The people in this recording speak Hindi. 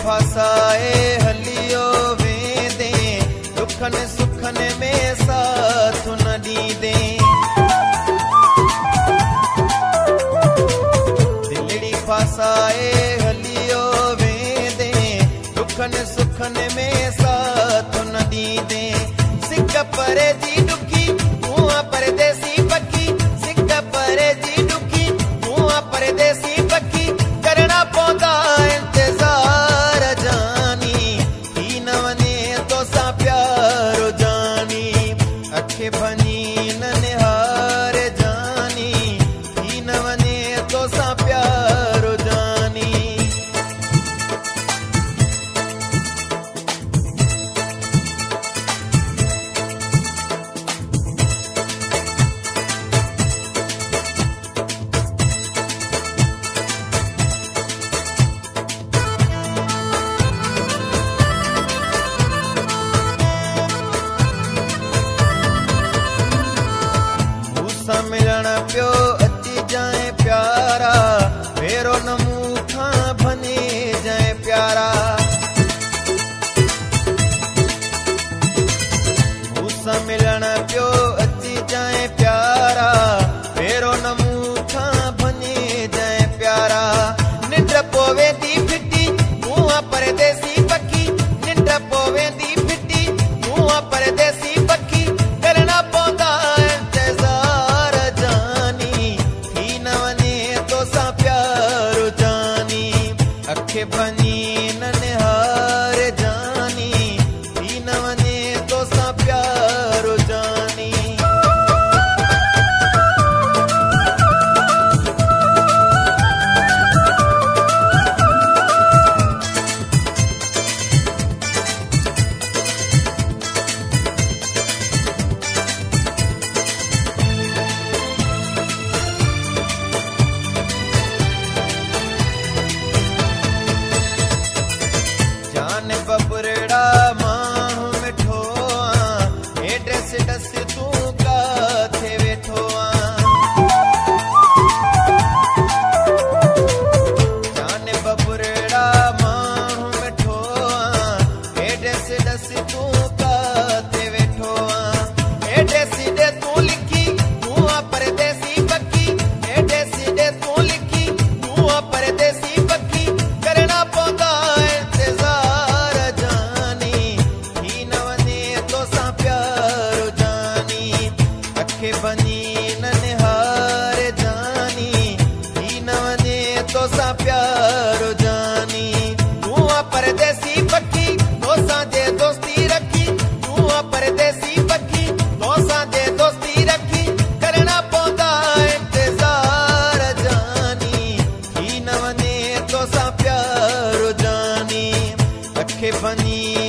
फासाए हलियो वेंदे, दुखन सुखन में साथ न ॾींदे। दिलड़ी फासाए हलियो वेंदे, दुखन सुखन में साथ न ॾींदे। सिक परे जी ॾुखी मुंहुं परदेसी पखी, सिक परे जी ॾुखी मुंहुं परदेसी पखी, करणा पवंदा इंतज़ार जानी, थी न वञे तोसां प्यारो जानी। अखे भञी न निहार जानी, थी न वञे तोसां प्यारो जानी। मिलण पियो अची जाए प्यारा, फेरो न मूं खां भने जाए प्यारा। मूंसां मिलण पियो अची जाए प्यारा, फेरो न मूं खां भने जाए प्यारा। निंड पोवे दी फिटी मुंहुं परदेसी पखी, निंड पोवे दी फिटी मुंहुं परदेसी पखी, करणा पवंदा अखे भञी न निहार जानी, थी न वञे तोसां प्यारो जानी। बबुरड़ा माण्हू मिठो आ, हे ड्रेस डस तूं काथे वेठो आ। जाने बबुरड़ा माण्हू मिठो आ, हे ड्रेस डस तूं काथे वेठो आ। हे ड्रेस दे तूं लिखी मुंहुं परदेसी पखी, हे ड्रेस दे तूं लिखी मुंहुं परदेसी पखी, करणा पवंदा भञी न निहार जानी, थी न वञे तोसां प्यारो जानी। मुंहुं परदेसी पखी तोसां जे दोस्ती रखी, मुंहुं परदेसी पखी तोसां जे दोस्ती रखी, करणा पवंदा इंतज़ार जानी, थी न वञे तोसां प्यारो जानी। अखे भञी